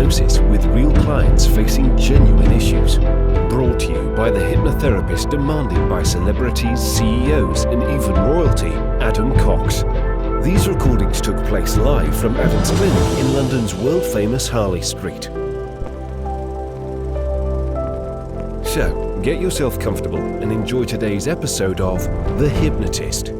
hypnosis with real clients facing genuine issues. Brought to you by the hypnotherapist demanded by celebrities, CEOs, and even royalty, Adam Cox. These recordings took place live from Adam's clinic in London's world-famous Harley Street. So, get yourself comfortable and enjoy today's episode of The Hypnotist.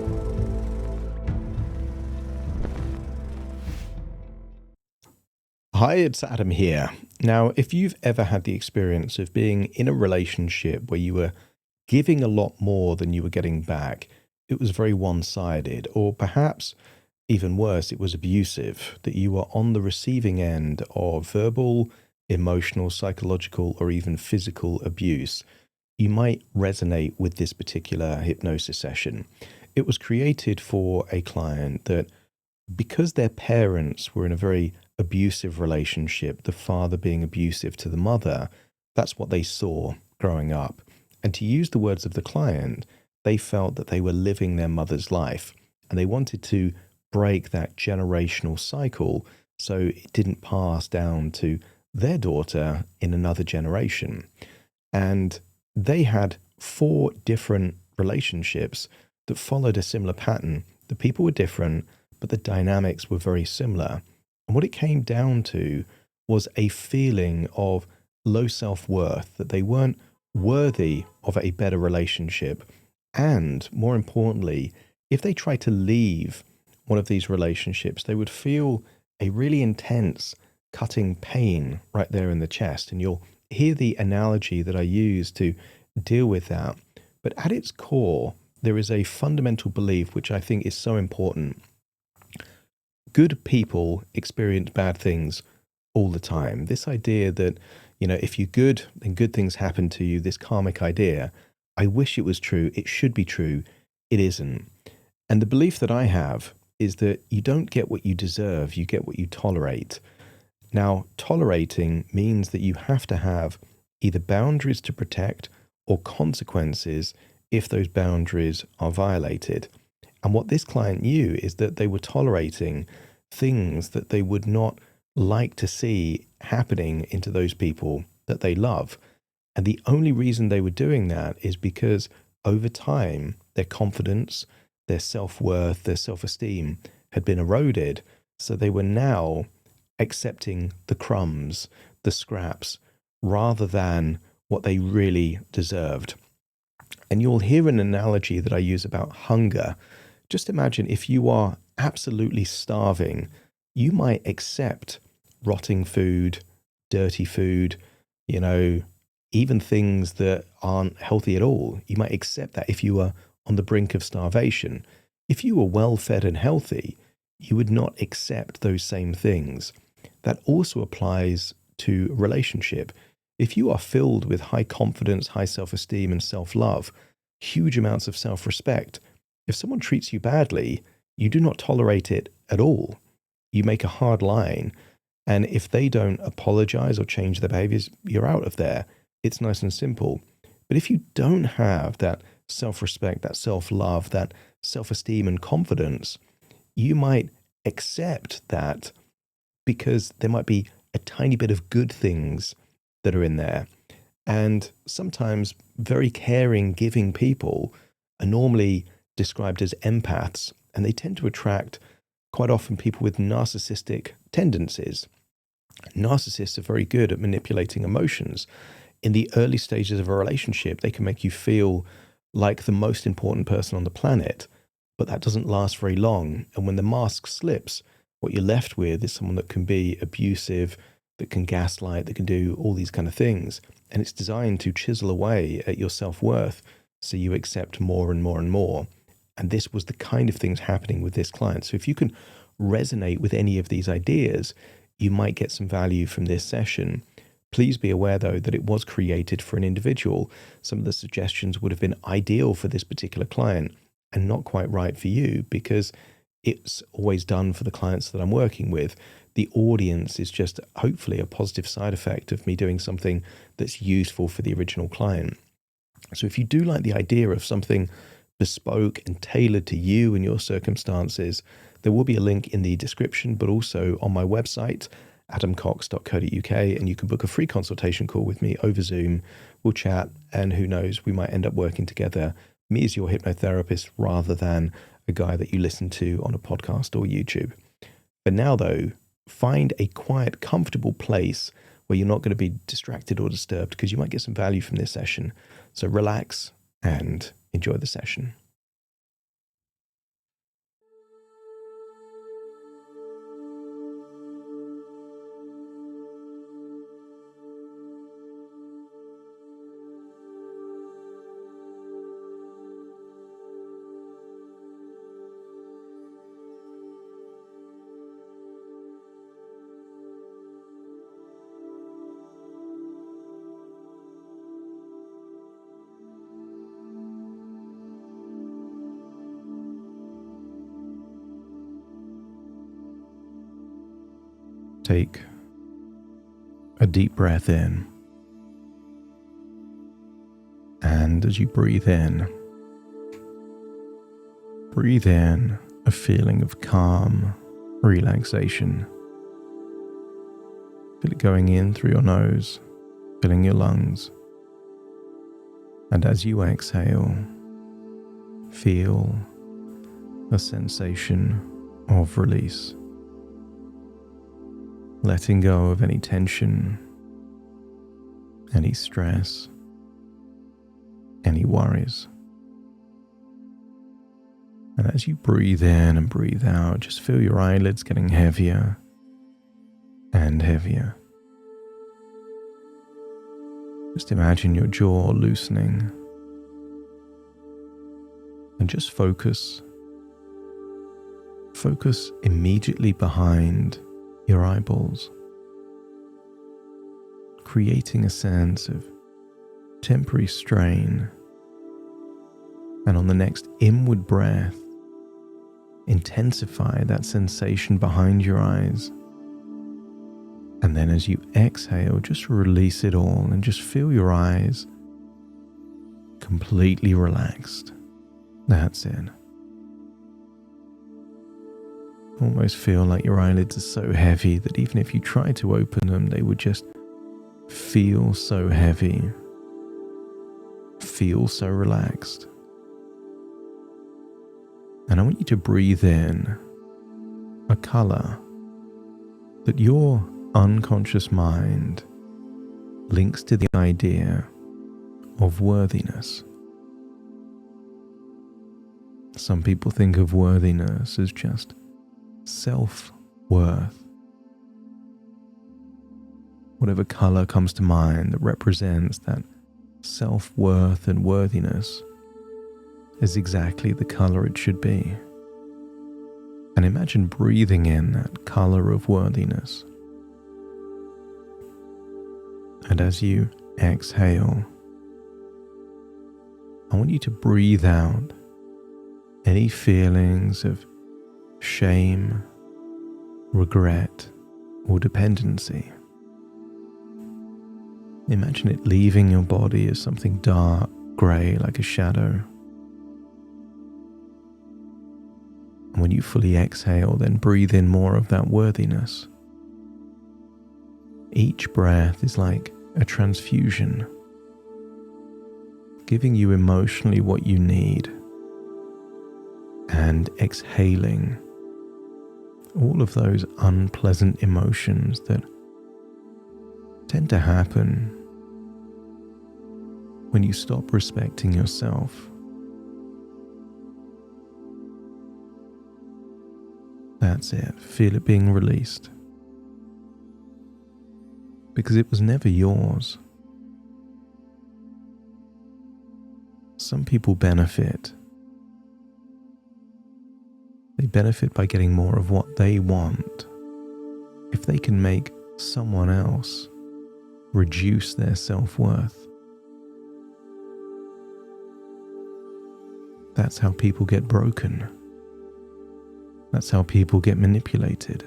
Hi, it's Adam here. Now, if you've ever had the experience of being in a relationship where you were giving a lot more than you were getting back, it was very one-sided, or perhaps even worse, it was abusive, that you were on the receiving end of verbal, emotional, psychological, or even physical abuse, you might resonate with this particular hypnosis session. It was created for a client that, because their parents were in a very abusive relationship, the father being abusive to the mother, that's what they saw growing up. And to use the words of the client, they felt that they were living their mother's life, and they wanted to break that generational cycle so it didn't pass down to their daughter in another generation. And they had 4 different relationships that followed a similar pattern. The people were different, but the dynamics were very similar. And what it came down to was a feeling of low self-worth, that they weren't worthy of a better relationship. And more importantly, if they tried to leave one of these relationships, they would feel a really intense cutting pain right there in the chest. And you'll hear the analogy that I use to deal with that. But at its core, there is a fundamental belief which I think is so important. Good people experience bad things all the time. This idea that, if you're good, then good things happen to you, this karmic idea, I wish it was true, it should be true, it isn't. And the belief that I have is that you don't get what you deserve, you get what you tolerate. Now, tolerating means that you have to have either boundaries to protect or consequences if those boundaries are violated. And what this client knew is that they were tolerating things that they would not like to see happening into those people that they love. And the only reason they were doing that is because over time, their confidence, their self-worth, their self-esteem had been eroded. So they were now accepting the crumbs, the scraps, rather than what they really deserved. And you'll hear an analogy that I use about hunger. Just imagine if you are absolutely starving, you might accept rotting food, dirty food, even things that aren't healthy at all. You might accept that if you were on the brink of starvation. If you were well-fed and healthy, you would not accept those same things. That also applies to relationship. If you are filled with high confidence, high self-esteem and self-love, huge amounts of self-respect, if someone treats you badly, you do not tolerate it at all. You make a hard line. And if they don't apologize or change their behaviors, you're out of there. It's nice and simple. But if you don't have that self-respect, that self-love, that self-esteem and confidence, you might accept that because there might be a tiny bit of good things that are in there. And sometimes very caring, giving people are normally described as empaths, and they tend to attract quite often people with narcissistic tendencies. Narcissists are very good at manipulating emotions. In the early stages of a relationship, they can make you feel like the most important person on the planet, but that doesn't last very long. And when the mask slips, what you're left with is someone that can be abusive, that can gaslight, that can do all these kind of things. And it's designed to chisel away at your self-worth so you accept more and more and more. And this was the kind of things happening with this client. So if you can resonate with any of these ideas, you might get some value from this session. Please be aware, though, that it was created for an individual. Some of the suggestions would have been ideal for this particular client and not quite right for you, because it's always done for the clients that I'm working with. The audience is just hopefully a positive side effect of me doing something that's useful for the original client. So if you do like the idea of something bespoke and tailored to you and your circumstances, there will be a link in the description, but also on my website, adamcox.co.uk, and you can book a free consultation call with me over Zoom. We'll chat, and who knows, we might end up working together. Me as your hypnotherapist rather than a guy that you listen to on a podcast or YouTube. But now, though, find a quiet, comfortable place where you're not going to be distracted or disturbed, because you might get some value from this session. So relax and enjoy the session. Take a deep breath in, and as you breathe in a feeling of calm, relaxation. Feel it going in through your nose, filling your lungs, and as you exhale, feel a sensation of release. Letting go of any tension, any stress, any worries. And as you breathe in and breathe out, just feel your eyelids getting heavier and heavier. Just imagine your jaw loosening. And just focus immediately behind your eyeballs, creating a sense of temporary strain. And on the next inward breath, intensify that sensation behind your eyes. And then as you exhale, just release it all and just feel your eyes completely relaxed. That's it. Almost feel like your eyelids are so heavy that even if you try to open them, they would just feel so heavy, feel so relaxed. And I want you to breathe in a color that your unconscious mind links to the idea of worthiness. Some people think of worthiness as just self-worth. Whatever color comes to mind that represents that self-worth and worthiness is exactly the color it should be. And imagine breathing in that color of worthiness. And as you exhale, I want you to breathe out any feelings of shame, regret, or dependency. Imagine it leaving your body as something dark, grey, like a shadow. And when you fully exhale, then breathe in more of that worthiness. Each breath is like a transfusion, giving you emotionally what you need, and exhaling all of those unpleasant emotions that tend to happen when you stop respecting yourself. That's it. Feel it being released. Because it was never yours. Some people benefit. They benefit by getting more of what they want. If they can make someone else reduce their self-worth. That's how people get broken. That's how people get manipulated.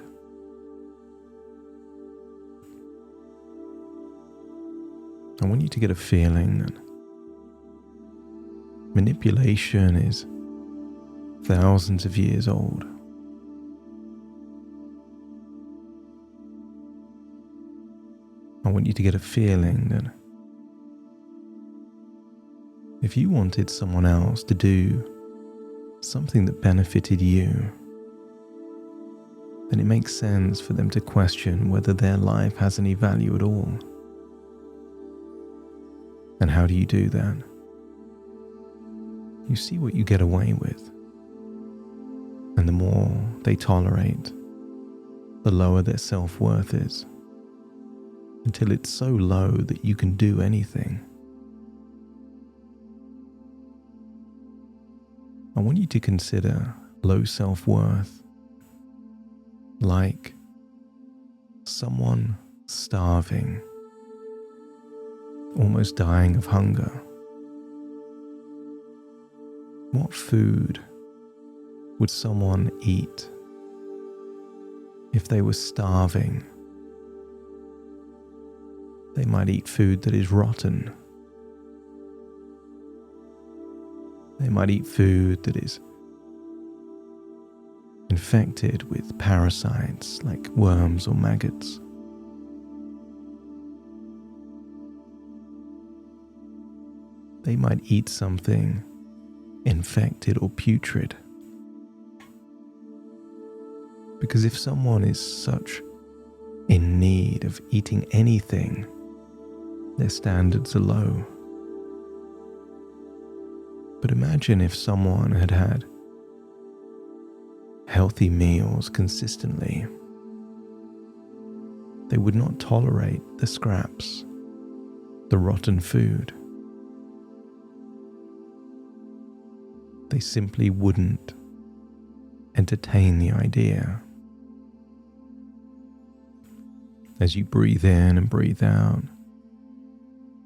I want you to get a feeling that manipulation is thousands of years old. want you to get a feeling that if you wanted someone else to do something that benefited you, then it makes sense for them to question whether their life has any value at all. And how do you do that? You see what you get away with. And the more they tolerate, the lower their self-worth is, until it's so low that you can do anything. I want you to consider low self-worth like someone starving, almost dying of hunger. What food would someone eat if they were starving? They might eat food that is rotten. They might eat food that is infected with parasites like worms or maggots. They might eat something infected or putrid. Because if someone is such in need of eating anything, their standards are low. But imagine if someone had had healthy meals consistently. They would not tolerate the scraps, the rotten food. They simply wouldn't entertain the idea. As you breathe in and breathe out,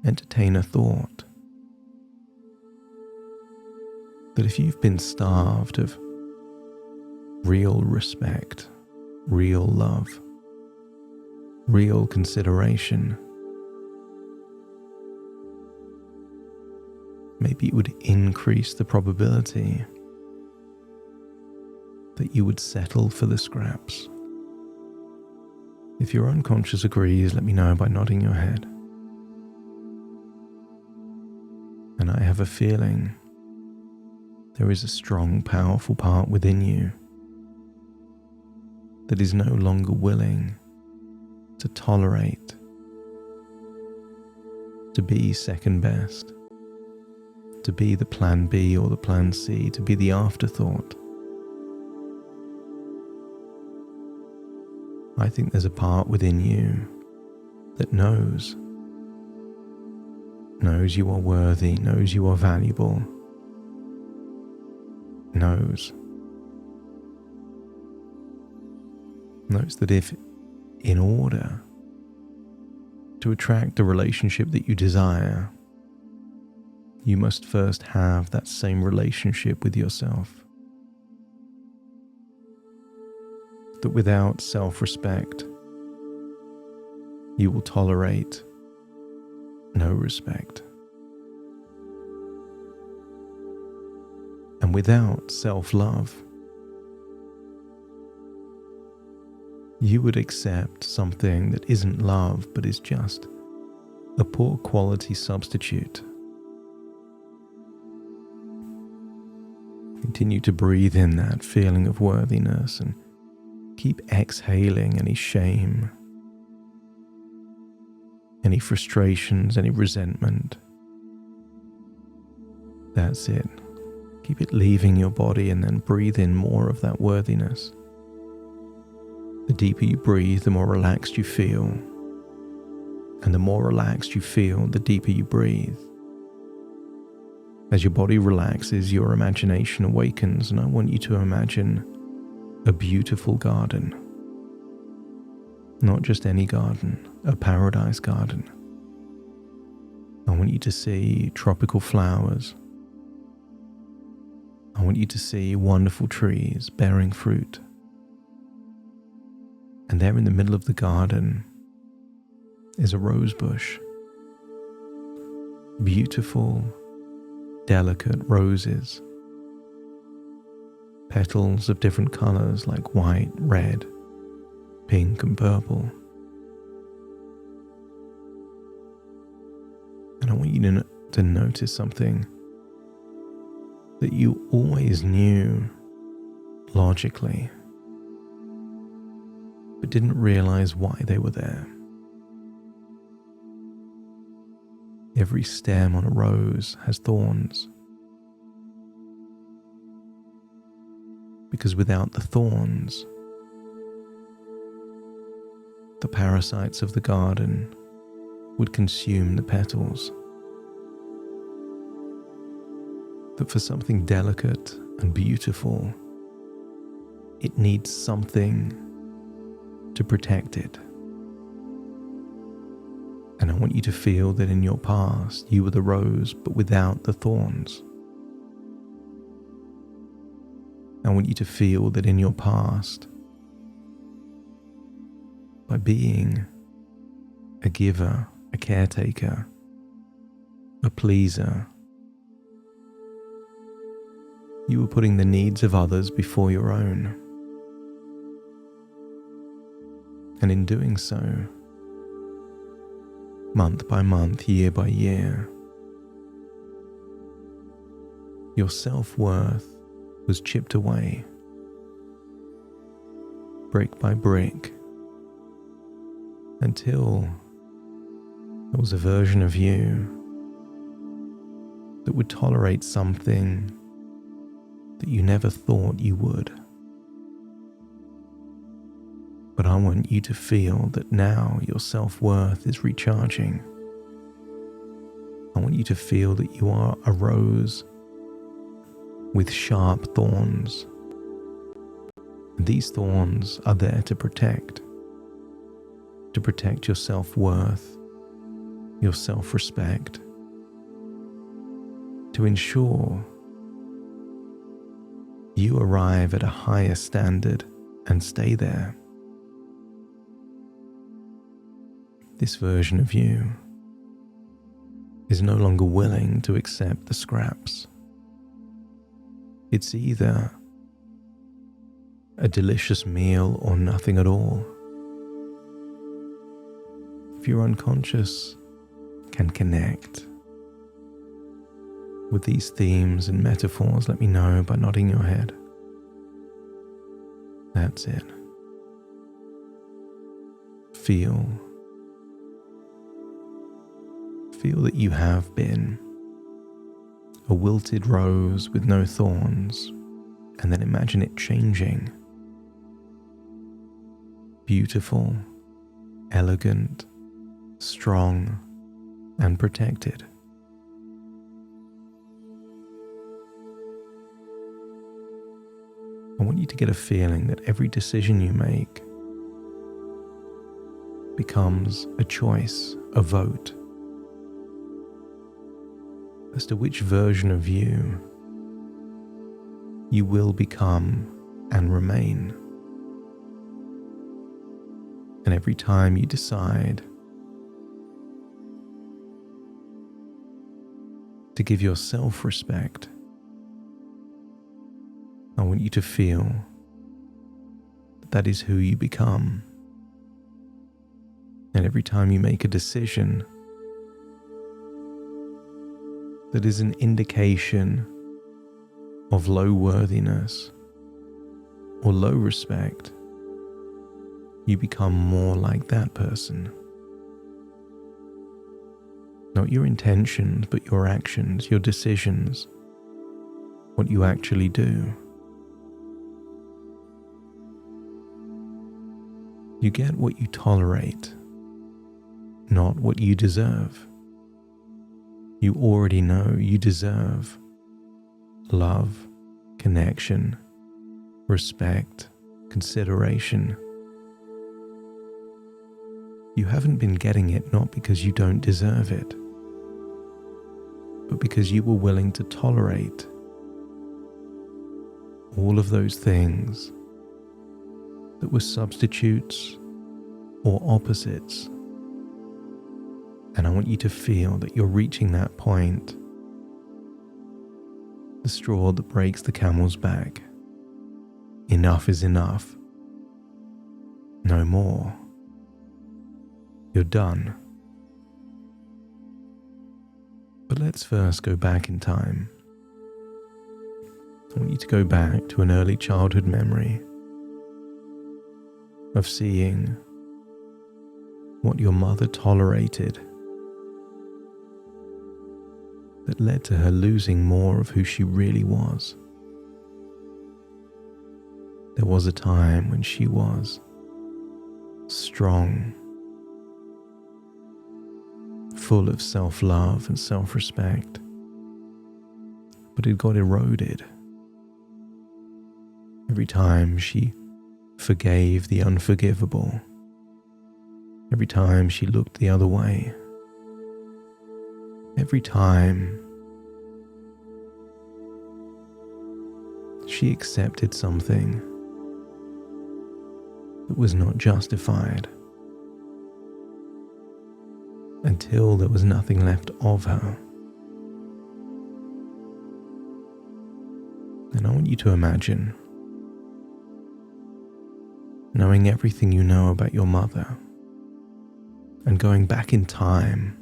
entertain a thought that if you've been starved of real respect, real love, real consideration, maybe it would increase the probability that you would settle for the scraps. If your unconscious agrees, let me know by nodding your head. And I have a feeling there is a strong, powerful part within you that is no longer willing to tolerate, to be second best, to be the plan B or the plan C, to be the afterthought. I think there's a part within you that knows you are worthy, knows you are valuable, knows that if in order to attract the relationship that you desire, you must first have that same relationship with yourself. That without self-respect, you will tolerate no respect. And without self-love, you would accept something that isn't love but is just a poor quality substitute. Continue to breathe in that feeling of worthiness and keep exhaling any shame, any frustrations, any resentment. That's it. Keep it leaving your body and then breathe in more of that worthiness. The deeper you breathe, the more relaxed you feel. And the more relaxed you feel, the deeper you breathe. As your body relaxes, your imagination awakens, and I want you to imagine a beautiful garden. Not just any garden, a paradise garden. I want you to see tropical flowers. I want you to see wonderful trees bearing fruit. And there in the middle of the garden is a rose bush. Beautiful, delicate roses. Petals of different colors like white, red, pink and purple. And I want you to notice something that you always knew logically, but didn't realize why they were there. Every stem on a rose has thorns, because without the thorns, the parasites of the garden would consume the petals. That for something delicate and beautiful, it needs something to protect it. And I want you to feel that in your past, you were the rose, but without the thorns. I want you to feel that in your past, by being a giver, a caretaker, a pleaser, you were putting the needs of others before your own. And in doing so, month by month, year by year, your self-worth was chipped away, brick by brick, until there was a version of you that would tolerate something that you never thought you would. But I want you to feel that now your self-worth is recharging. I want you to feel that you are a rose with sharp thorns. And these thorns are there to protect your self-worth, your self-respect, to ensure you arrive at a higher standard and stay there. This version of you is no longer willing to accept the scraps. It's either a delicious meal or nothing at all. If your unconscious can connect with these themes and metaphors, let me know by nodding your head. That's it. Feel that you have been a wilted rose with no thorns, and then imagine it changing. Beautiful, elegant, strong, and protected. I want you to get a feeling that every decision you make becomes a choice, a vote, as to which version of you will become and remain. And every time you decide to give yourself respect, I want you to feel that is who you become. And every time you make a decision that is an indication of low worthiness or low respect, you become more like that person. Not your intentions, but your actions, your decisions, what you actually do. You get what you tolerate, not what you deserve. You already know you deserve love, connection, respect, consideration. You haven't been getting it not because you don't deserve it, but because you were willing to tolerate all of those things that were substitutes or opposites. And I want you to feel that you're reaching that point, the straw that breaks the camel's back. Enough is enough. No more. You're done. But let's first go back in time. I want you to go back to an early childhood memory of seeing what your mother tolerated that led to her losing more of who she really was. There was a time when she was strong, full of self-love and self-respect, but it got eroded every time she forgave the unforgivable, every time she looked the other way, every time she accepted something that was not justified, until there was nothing left of her. And I want you to imagine knowing everything you know about your mother and going back in time,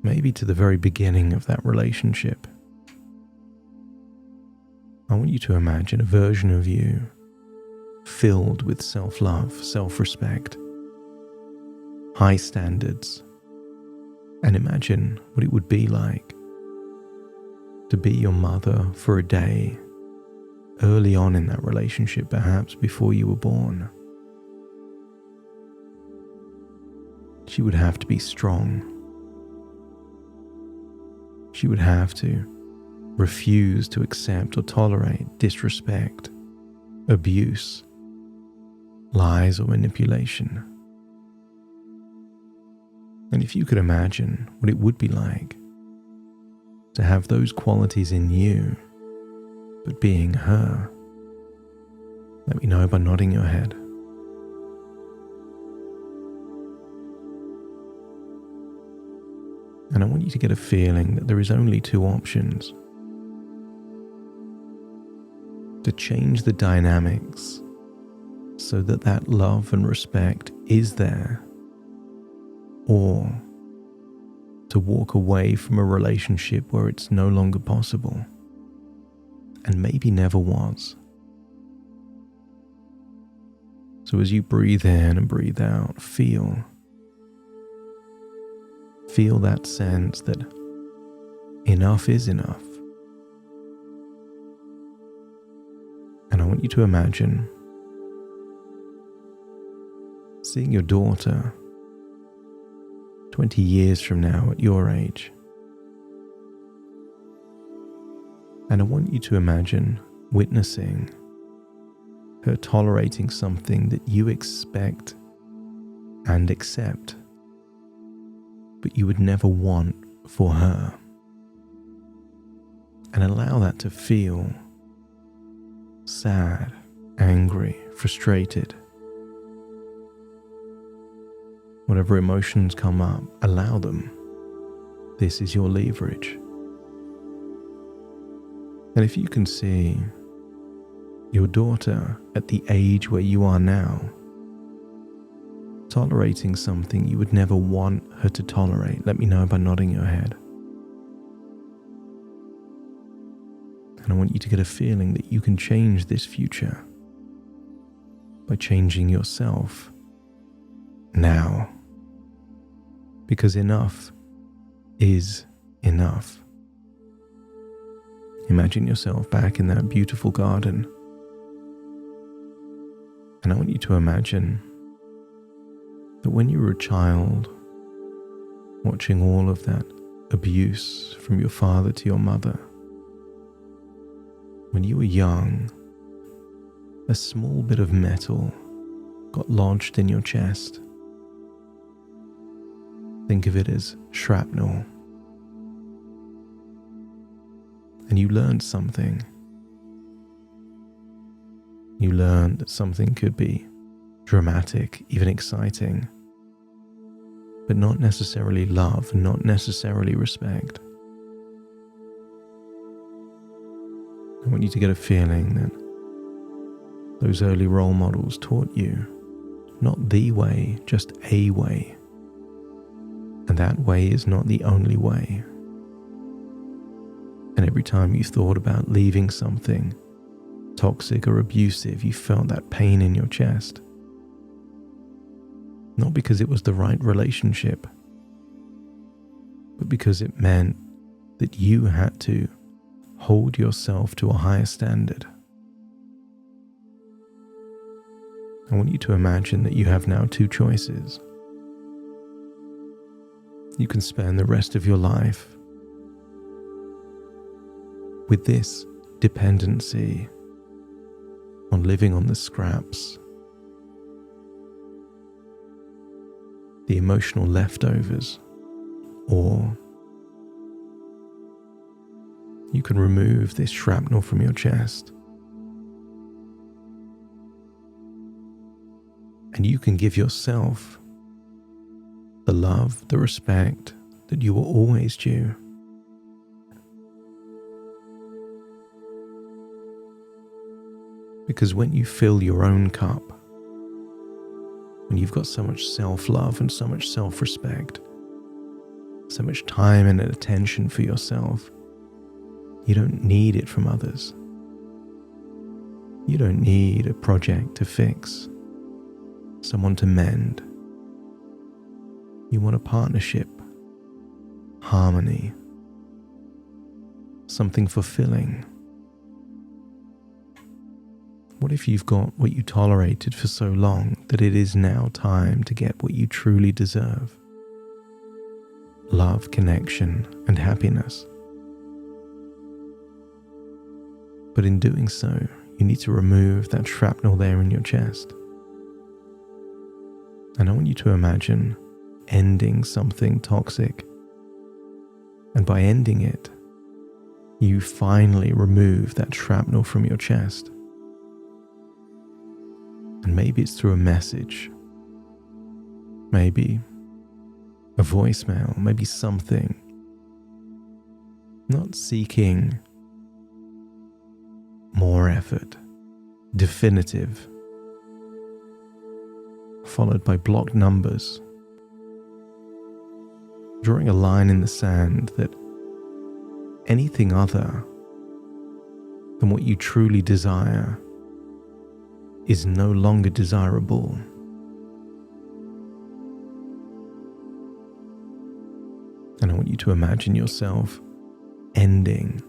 maybe to the very beginning of that relationship. I want you to imagine a version of you filled with self-love, self-respect, high standards, and imagine what it would be like to be your mother for a day early on in that relationship, perhaps before you were born. She would have to be strong. She would have to refuse to accept or tolerate disrespect, abuse, lies, or manipulation. And if you could imagine what it would be like to have those qualities in you, but being her, let me know by nodding your head. And I want you to get a feeling that there is only two options: to change the dynamics so that that love and respect is there, or to walk away from a relationship where it's no longer possible and maybe never was. So as you breathe in and breathe out, feel that sense that enough is enough. And I want you to imagine seeing your daughter 20 years from now at your age. And I want you to imagine witnessing her tolerating something that you expect and accept, but you would never want for her. And allow that to feel sad, angry, frustrated. Whatever emotions come up, allow them. This is your leverage. And if you can see your daughter at the age where you are now, tolerating something you would never want her to tolerate, let me know by nodding your head. And I want you to get a feeling that you can change this future by changing yourself now. Because enough is enough. Imagine yourself back in that beautiful garden. And I want you to imagine that when you were a child, watching all of that abuse from your father to your mother, when you were young, a small bit of metal got lodged in your chest. Think of it as shrapnel. And you learned something. You learned that something could be dramatic, even exciting, but not necessarily love, not necessarily respect. I want you to get a feeling that those early role models taught you not the way, just a way. And that way is not the only way. And every time you thought about leaving something toxic or abusive, you felt that pain in your chest. Not because it was the right relationship, but because it meant that you had to hold yourself to a higher standard. I want you to imagine that you have now two choices. You can spend the rest of your life with this dependency on living on the scraps, the emotional leftovers, or you can remove this shrapnel from your chest and you can give yourself the love, the respect that you were always due. Because when you fill your own cup, when you've got so much self-love and so much self-respect, so much time and attention for yourself, you don't need it from others. You don't need a project to fix, someone to mend. You want a partnership, harmony, something fulfilling. What if you've got what you tolerated for so long that it is now time to get what you truly deserve? Love, connection, and happiness. But in doing so, you need to remove that shrapnel there in your chest. And I want you to imagine ending something toxic. And by ending it, you finally remove that shrapnel from your chest. And maybe it's through a message, maybe a voicemail, maybe something. Not seeking more effort, definitive, followed by blocked numbers. Drawing a line in the sand that anything other than what you truly desire is no longer desirable. And I want you to imagine yourself ending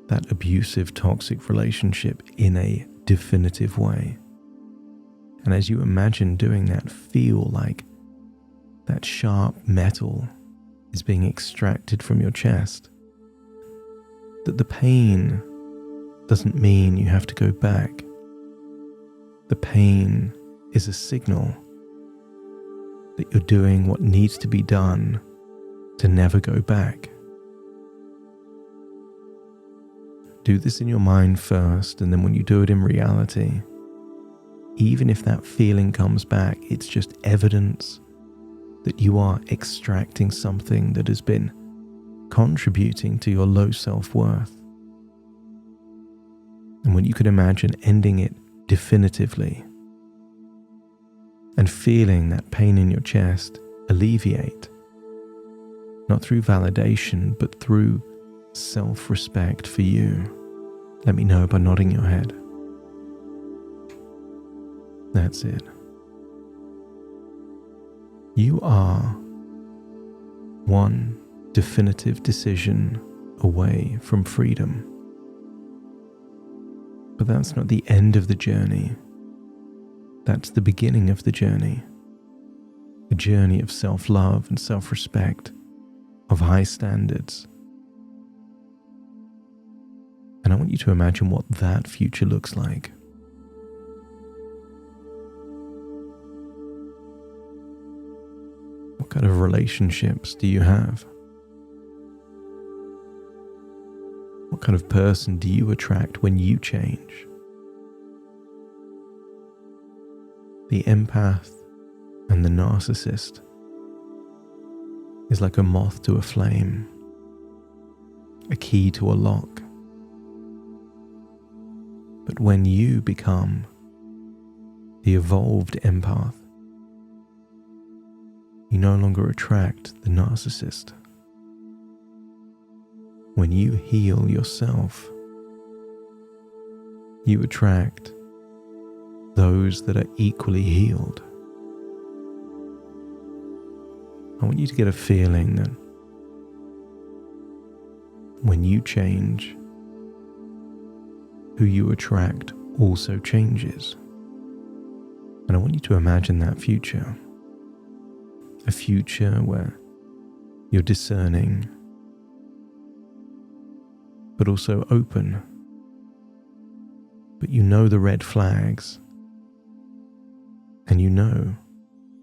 that abusive, toxic relationship in a definitive way. And as you imagine doing that, feel like that sharp metal is being extracted from your chest. That the pain doesn't mean you have to go back. The pain is a signal that you're doing what needs to be done to never go back. Do this in your mind first, and then when you do it in reality, even if that feeling comes back, it's just evidence that you are extracting something that has been contributing to your low self-worth. And when you could imagine ending it definitively and feeling that pain in your chest alleviate, not through validation, but through self-respect for you, let me know by nodding your head. That's it. You are one definitive decision away from freedom. But that's not the end of the journey. That's the beginning of the journey. A journey of self-love and self-respect, of high standards. And I want you to imagine what that future looks like. What kind of relationships do you have? What kind of person do you attract when you change? The empath and the narcissist is like a moth to a flame, a key to a lock. But when you become the evolved empath, You no longer attract the narcissist. When you heal yourself, you attract those that are equally healed. I want you to get a feeling that when you change, who you attract also changes. And I want you to imagine that future. A future where you're discerning, but also open. But you know the red flags, and you know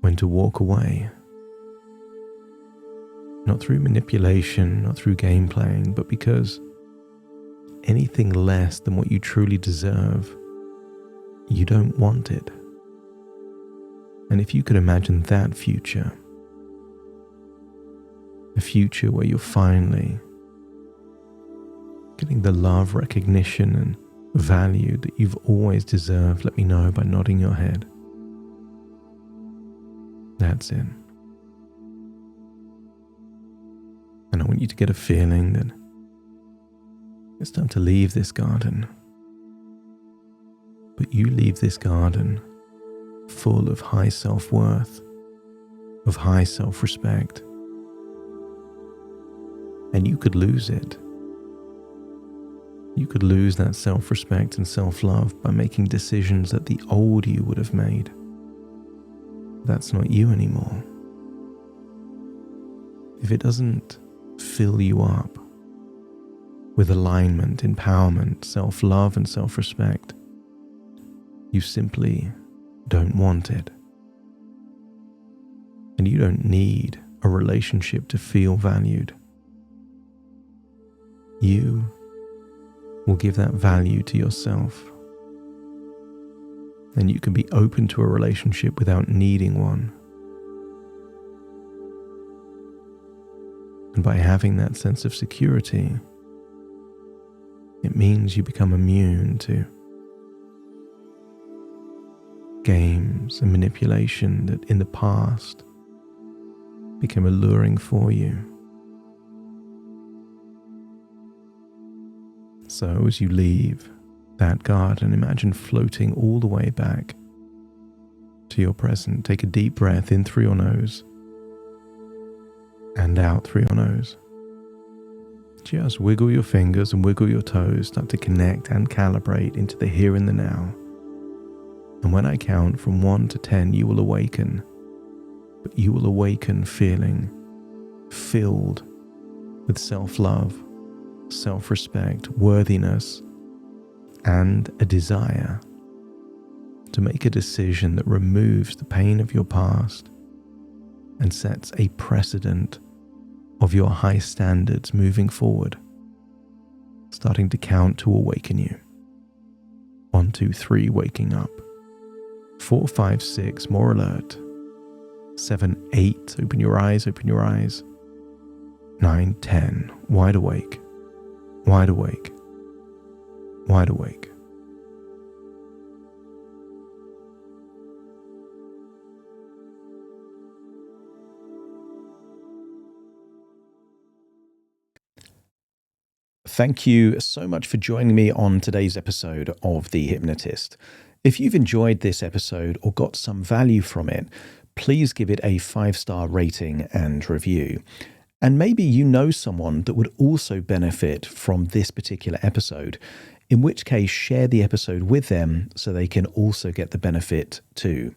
when to walk away. Not through manipulation, not through game playing, but because anything less than what you truly deserve, you don't want it. And if you could imagine that future, a future where you're finally getting the love, recognition, and value that you've always deserved, let me know by nodding your head. That's it. And I want you to get a feeling that it's time to leave this garden. But you leave this garden full of high self-worth, of high self-respect. And you could lose it. You could lose that self-respect and self-love by making decisions that the old you would have made. That's not you anymore. If it doesn't fill you up with alignment, empowerment, self-love, and self-respect, you simply don't want it. And you don't need a relationship to feel valued. You will give that value to yourself. And you can be open to a relationship without needing one. And by having that sense of security, it means you become immune to games and manipulation that in the past became alluring for you. So as you leave that garden, imagine floating all the way back to your present. Take a deep breath in through your nose and out through your nose. Just wiggle your fingers and wiggle your toes, start to connect and calibrate into the here and the now. And when I count from 1 to 10, you will awaken. But you will awaken feeling filled with self-love, self-respect, worthiness, and a desire to make a decision that removes the pain of your past and sets a precedent of your high standards moving forward, starting to count to awaken you. 1, 2, 3, waking up. 4, 5, 6, more alert. 7, 8, open your eyes, open your eyes. 9, 10, wide awake, wide awake, wide awake. Thank you so much for joining me on today's episode of The Hypnotist. If you've enjoyed this episode or got some value from it, please give it a 5-star rating and review. And maybe you know someone that would also benefit from this particular episode, in which case share the episode with them so they can also get the benefit too.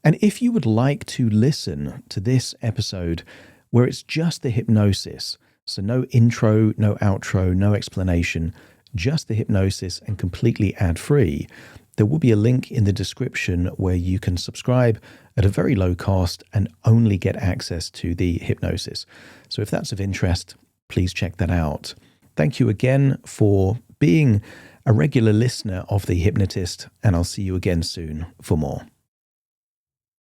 And if you would like to listen to this episode where it's just the hypnosis, so no intro, no outro, no explanation, just the hypnosis and completely ad-free, there will be a link in the description where you can subscribe at a very low cost and only get access to the hypnosis. So if that's of interest, please check that out. Thank you again for being a regular listener of The Hypnotist, and I'll see you again soon for more.